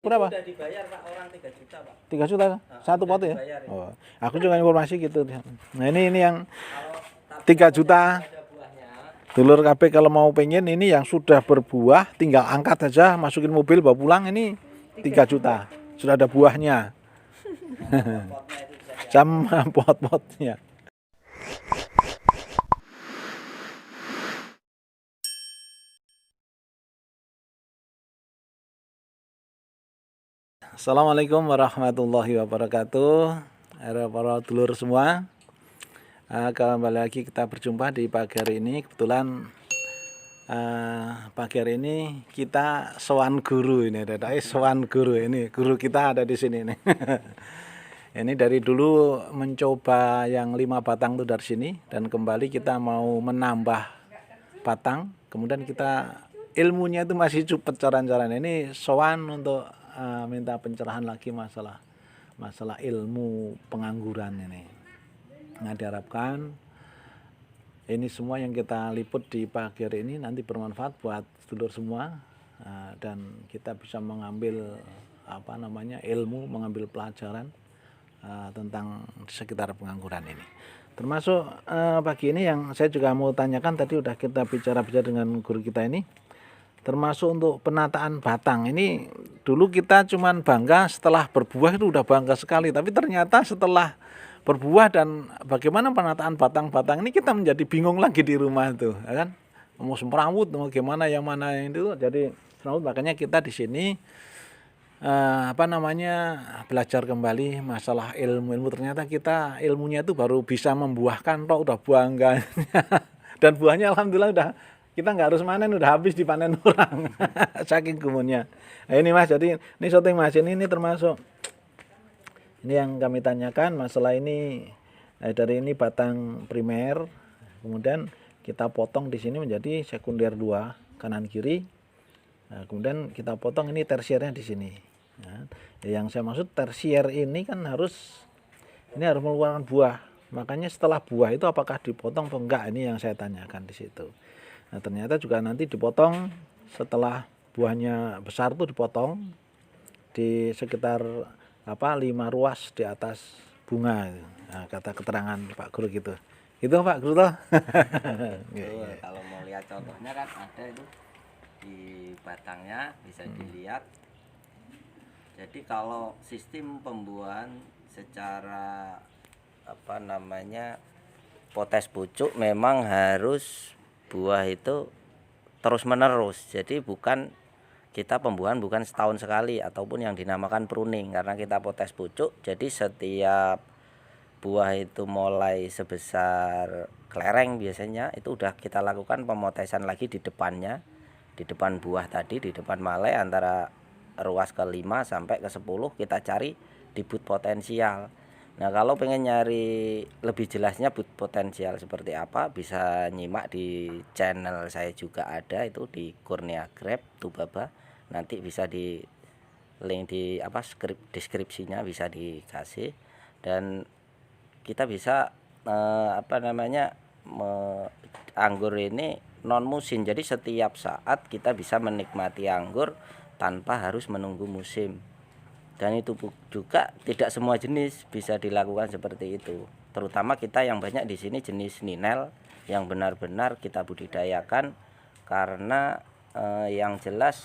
Berapa? Udah dibayar Pak, orang 3 juta Pak. 3 juta satu pot ya? Dibayar, ya. Oh, aku juga informasi gitu. Nah ini yang Kalau 3 juta. ada buahnya, Dulur KB kalau mau pengen ini yang sudah berbuah, tinggal angkat aja, masukin mobil, bawa pulang, ini 3 juta. Sudah ada buahnya. potnya itu bisa diambil. Sama pot-potnya. Assalamualaikum warahmatullahi wabarakatuh. Para dulur semua, kembali lagi kita berjumpa di pagi hari ini. Kebetulan pagi hari ini kita sowan guru ini, sowan guru ini, guru kita ada di sini nih. Ini dari dulu mencoba yang 5 batang tuh dari sini, dan kembali kita mau menambah batang. Kemudian kita ilmunya itu masih cepet cara-caranya. Ini sowan untuk minta pencerahan lagi masalah ilmu pengangguran ini. Nah, diharapkan ini semua yang kita liput di pagi hari ini nanti bermanfaat buat sedulur semua, dan kita bisa mengambil ilmu, mengambil pelajaran tentang sekitar pengangguran ini. Termasuk pagi ini yang saya juga mau tanyakan, tadi udah kita bicara dengan guru kita ini, termasuk untuk penataan batang. Ini dulu kita cuman bangga setelah berbuah itu udah bangga sekali, tapi ternyata setelah berbuah dan bagaimana penataan batang-batang ini kita menjadi bingung lagi di rumah itu, ya kan? Mau semrawut, mau gimana yang mana yang itu jadi semrawut. Makanya kita di sini belajar kembali masalah ilmu. Ternyata kita ilmunya itu baru bisa membuahkan toh udah bangga. Dan buahnya alhamdulillah udah kita nggak harus manen, udah habis dipanen orang. Saking gumunnya. Nah, ini Mas, jadi ini syuting Mas, ini termasuk ini yang kami tanyakan masalah ini. Dari ini batang primer, kemudian kita potong di sini menjadi sekunder 2 kanan kiri. Nah, kemudian kita potong ini tersiernya di sini. Nah, yang saya maksud tersier ini kan harus mengeluarkan buah. Makanya setelah buah itu apakah dipotong atau enggak, ini yang saya tanyakan di situ. Nah, ternyata juga nanti dipotong setelah buahnya besar tuh dipotong di sekitar 5 ruas di atas bunga. Nah, kata keterangan Pak Guru gitu. Itu Pak Guru toh. Kalau mau lihat contohnya kan ada itu di batangnya bisa dilihat. Jadi kalau sistem pembuahan secara potes pucuk memang harus buah itu terus menerus. Jadi bukan kita pembuahan bukan setahun sekali ataupun yang dinamakan pruning, karena kita potes pucuk. Jadi setiap buah itu mulai sebesar kelereng biasanya itu udah kita lakukan pemotesan lagi di depannya, di depan buah tadi, di depan malai antara ruas ke-5 sampai ke-10 kita cari di bud potensial. Nah, kalau pengen nyari lebih jelasnya bud potensial seperti apa, bisa nyimak di channel saya juga ada, itu di Kurnia Grab Tubaba. Nanti bisa di link di deskripsinya bisa dikasih, dan kita bisa anggur ini non musim. Jadi setiap saat kita bisa menikmati anggur tanpa harus menunggu musim. Dan itu juga tidak semua jenis bisa dilakukan seperti itu. Terutama kita yang banyak di sini jenis ninel yang benar-benar kita budidayakan, karena yang jelas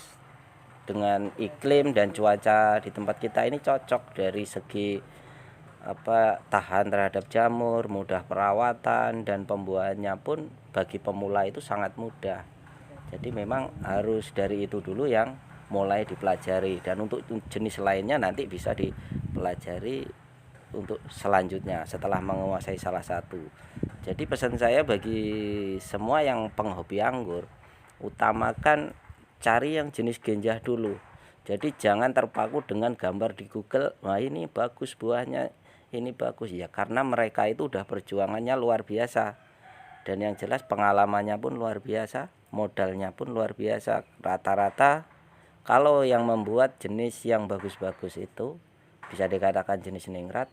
dengan iklim dan cuaca di tempat kita ini cocok dari segi tahan terhadap jamur, mudah perawatan, dan pembuahannya pun bagi pemula itu sangat mudah. Jadi memang harus dari itu dulu yang mulai dipelajari, dan untuk jenis lainnya nanti bisa dipelajari untuk selanjutnya setelah menguasai salah satu. Jadi pesan saya bagi semua yang penghobi anggur, utamakan cari yang jenis genjah dulu. Jadi jangan terpaku dengan gambar di Google, wah ini bagus buahnya, ini bagus ya, karena mereka itu udah perjuangannya luar biasa, dan yang jelas pengalamannya pun luar biasa, modalnya pun luar biasa. Rata-rata kalau yang membuat jenis yang bagus-bagus itu bisa dikatakan jenis ningrat,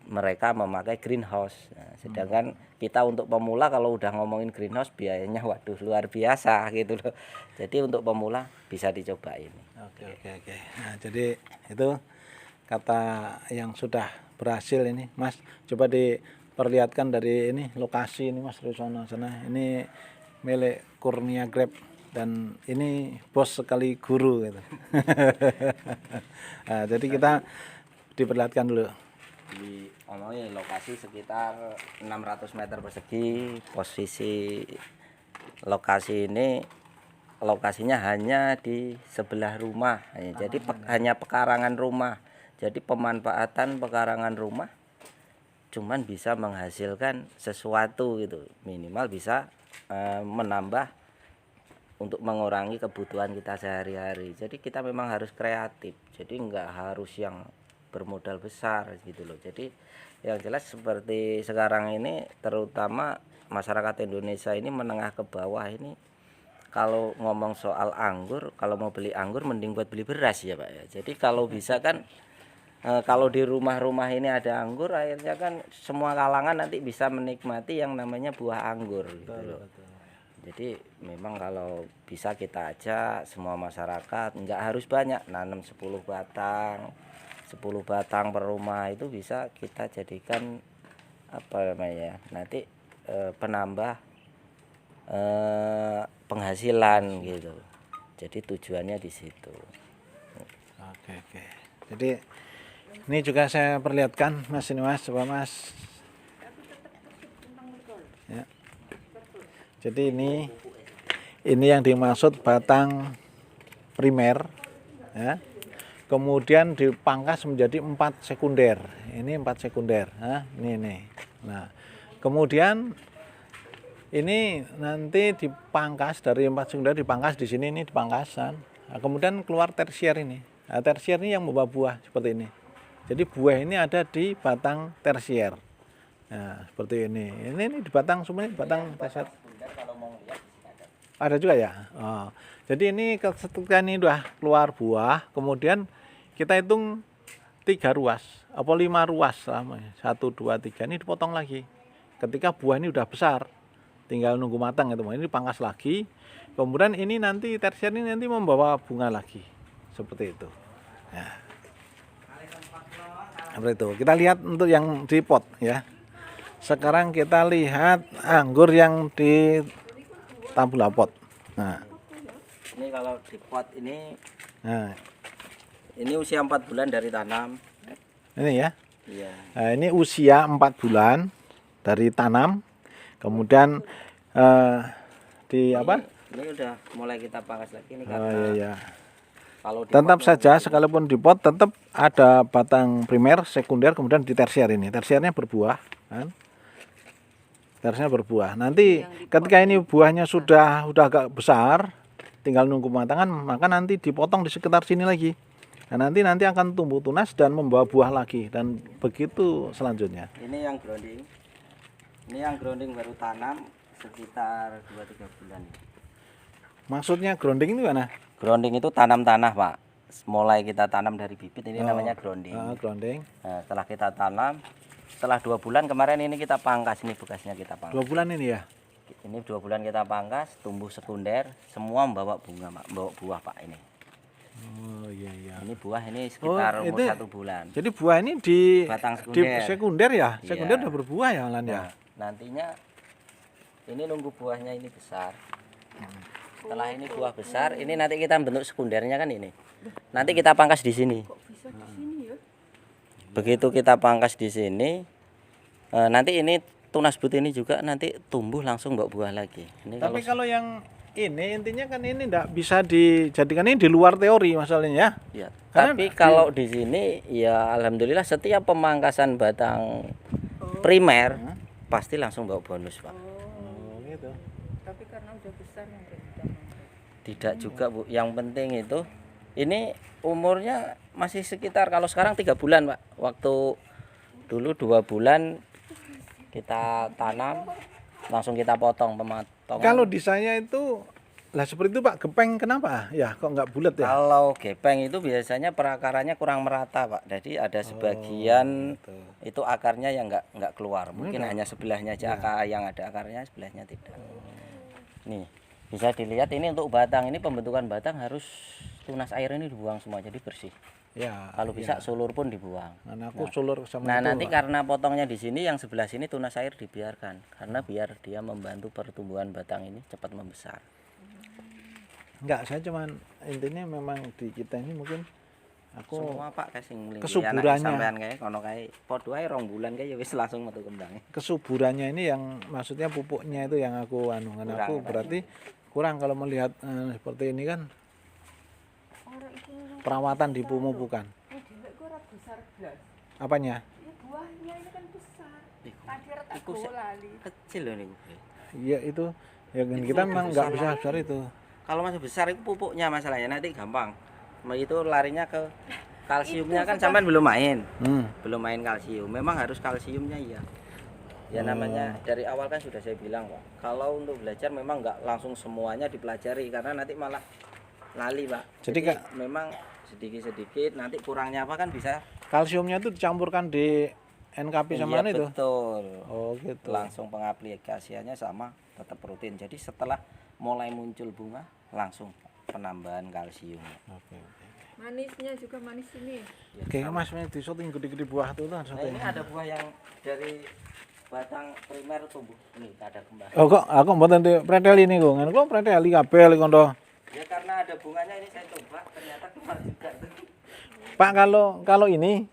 mereka memakai greenhouse. Nah, sedangkan kita untuk pemula kalau udah ngomongin greenhouse biayanya waduh luar biasa gitu loh. Jadi untuk pemula bisa dicoba ini. Oke. Nah, jadi itu kata yang sudah berhasil ini, Mas. Coba diperlihatkan dari ini lokasi ini, Mas, dari sana. Ini milik Kurnia Grab dan ini bos sekali guru gitu. Nah, jadi kita diperlihatkan dulu. Di lokasi sekitar 600 meter persegi. Posisi lokasi ini lokasinya hanya di sebelah rumah. Jadi hanya pekarangan rumah. Jadi pemanfaatan pekarangan rumah cuman bisa menghasilkan sesuatu gitu. Minimal bisa menambah untuk mengurangi kebutuhan kita sehari-hari. Jadi kita memang harus kreatif. Jadi nggak harus yang bermodal besar gitu loh. Jadi yang jelas seperti sekarang ini terutama masyarakat Indonesia ini menengah ke bawah ini kalau ngomong soal anggur, kalau mau beli anggur mending buat beli beras ya Pak ya. Jadi kalau bisa kan kalau di rumah-rumah ini ada anggur akhirnya kan semua kalangan nanti bisa menikmati yang namanya buah anggur gitu loh. Jadi memang kalau bisa kita ajak semua masyarakat nggak harus banyak nanam 10 batang. 10 batang per rumah itu bisa kita jadikan apa namanya nanti penambah penghasilan gitu. Jadi tujuannya di situ. Oke. Jadi ini juga saya perlihatkan Mas ini Mas, coba Mas. Ya. Jadi ini yang dimaksud batang primer ya. Kemudian dipangkas menjadi 4 sekunder. Ini 4 sekunder. Nah, ini. Nah, kemudian ini nanti dipangkas dari 4 sekunder dipangkas di sini ini dipangkasan. Nah, kemudian keluar tersier ini. Nah, tersier ini yang membawa buah seperti ini. Jadi buah ini ada di batang tersier. Nah, seperti ini. Ini di batang semua ini batang tersier. Ada juga ya. Oh. Jadi ini ketika ini udah keluar buah, kemudian kita hitung 3 ruas, apa 5 ruas lamanya. 1, 2, 3 ini dipotong lagi. Ketika buah ini udah besar, tinggal nunggu matang ya teman. Ini dipangkas lagi. Kemudian ini nanti tersier ini nanti membawa bunga lagi. Seperti itu. Nah. Seperti itu. Kita lihat untuk yang di pot ya. Sekarang kita lihat anggur yang di tabula pot. Nah, ini kalau di pot ini, nah, ini usia 4 bulan dari tanam. ini ya. Iya. Nah, ini usia 4 bulan dari tanam. Kemudian di apa? Ini udah mulai kita pangkas lagi ini Oh karena iya. kalau di Tetap pot saja sekalipun di pot tetap ada batang primer, sekunder, kemudian di tersier ini. Tersiernya berbuah, kan? Tersiernya berbuah. Nanti ketika ini buahnya sudah agak besar, tinggal nunggu matangan, maka nanti dipotong di sekitar sini lagi. Nah, nanti akan tumbuh tunas dan membawa buah lagi dan begitu selanjutnya. Ini yang grounding. Ini yang grounding baru tanam sekitar 2-3 bulan. Maksudnya grounding itu mana? Grounding itu tanam tanah, Pak. Mulai kita tanam dari bibit ini namanya grounding. Grounding. Nah, setelah kita tanam, setelah 2 bulan kemarin ini kita pangkas, ini bekasnya kita pangkas. 2 bulan ini ya? Ini 2 bulan kita pangkas, tumbuh sekunder, semua membawa bunga, Pak, membawa buah, Pak ini. Oh iya. Ini buah ini sekitar umur 1 bulan. Jadi buah ini di batang di sekunder. sekunder ya? Iya. Sekunder udah berbuah ya Lan ya? Nah, nantinya ini nunggu buahnya ini besar. Setelah ini buah besar, ini nanti kita bentuk sekundernya kan ini. Nanti kita pangkas di sini. Begitu kita pangkas di sini, nanti ini tunas but ini juga nanti tumbuh langsung bawa buah lagi. Ini Tapi kalau yang ini intinya kan ini enggak bisa dijadikan ini di luar teori masalahnya ya. ya, tapi kalau di sini ya alhamdulillah setiap pemangkasan batang primer pasti langsung bawa bonus, Pak. Oh, gitu. Tapi karena udah besar yang Tidak juga, Bu. Yang penting itu ini umurnya masih sekitar kalau sekarang 3 bulan, Pak. Waktu dulu 2 bulan kita tanam langsung kita potong pemotongan. Kalau di saya itu Lah seperti itu Pak, gepeng kenapa? Ya kok nggak bulat ya? Kalau gepeng itu biasanya perakarannya kurang merata, Pak. Jadi ada sebagian gitu. itu akarnya yang nggak keluar. Mungkin Enggak. hanya sebelahnya aja yang ada akarnya, sebelahnya tidak. Nih, bisa dilihat ini untuk batang. Ini pembentukan batang harus tunas air ini dibuang semua jadi bersih. Ya. Kalau bisa sulur pun dibuang. Nah, aku sulur sama Nah, itu, nanti Pak. karena potongnya di sini yang sebelah sini tunas air dibiarkan karena biar dia membantu pertumbuhan batang ini cepat membesar. Enggak, saya cuman intinya memang di kita ini mungkin aku Semua Pak kasing kesuburannya. sampean kae kono kae padha ae 2 bulan kae ya wis langsung metu kembang. kesuburannya ini yang maksudnya pupuknya itu yang aku anungan Kurang, aku Pak. berarti kurang kalau melihat seperti ini kan Orang itu perawatan dipemupukan. ini dewek ku ora besar blas. Apanya? Ini buahnya ini kan besar. Iku- Tadi rata iku se- lali. Kecil loh niku. Iya itu ya kan kita memang nggak bisa besar itu. Kalau masih besar itu pupuknya masalahnya nanti gampang. Itu larinya ke kalsiumnya kan sampean belum main. Belum main kalsium. Memang harus kalsiumnya ya. Ya namanya dari awal kan sudah saya bilang Pak. Kalau untuk belajar memang nggak langsung semuanya dipelajari karena nanti malah lali Pak. Jadi, Kak, memang sedikit-sedikit nanti kurangnya apa kan bisa. kalsiumnya itu dicampurkan di NKP sama Iya, itu. betul. Oh gitu. Langsung pengaplikasiannya sama tetap rutin. Jadi setelah mulai muncul bunga langsung penambahan kalsium. Oke. Manisnya juga manis ini. Oke, Mas ini di syuting gede-gede buah tuh kan Nah, ini ada buah yang dari batang primer tumbuh. Ini ada kembang. Oh kok aku mboten di preteli niku. Ngene kok preteli kabeh lek kono. Ya karena ada bunganya ini saya coba ternyata keluar juga tuh. Pak kalau ini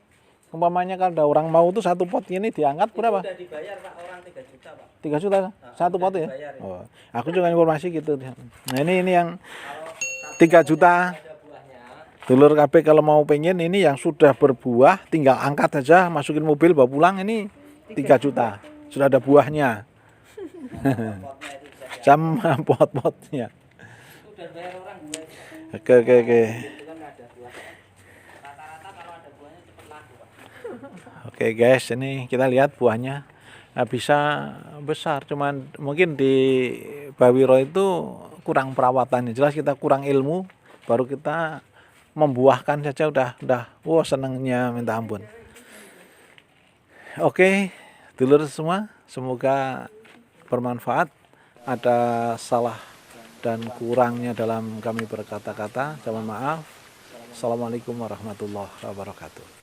umpamanya kalau ada orang mau tuh satu pot ini diangkat berapa? Udah dibayar Pak orang 3 juta Pak. 3 juta satu pot ya? dibayar, ya. Oh, aku juga informasi gitu. Nah ini yang Kalau 3 juta. ada buahnya, Dulur KB kalau mau pengen ini yang sudah berbuah tinggal angkat aja masukin mobil bawa pulang ini 3 juta. Sudah ada buahnya. potnya itu bisa Sama pot-potnya. udah bayar orang buah itu. Oke. Itu kan ada buah. Rata-rata kalau ada buahnya cepet laku Pak. Oke guys, ini kita lihat buahnya. Nah, bisa besar, cuman mungkin di Bawiro itu kurang perawatannya. Jelas kita kurang ilmu, baru kita membuahkan saja udah wow senengnya minta ampun. Oke, dulur semua, semoga bermanfaat. Ada salah dan kurangnya dalam kami berkata-kata, mohon maaf. Assalamualaikum warahmatullahi wabarakatuh.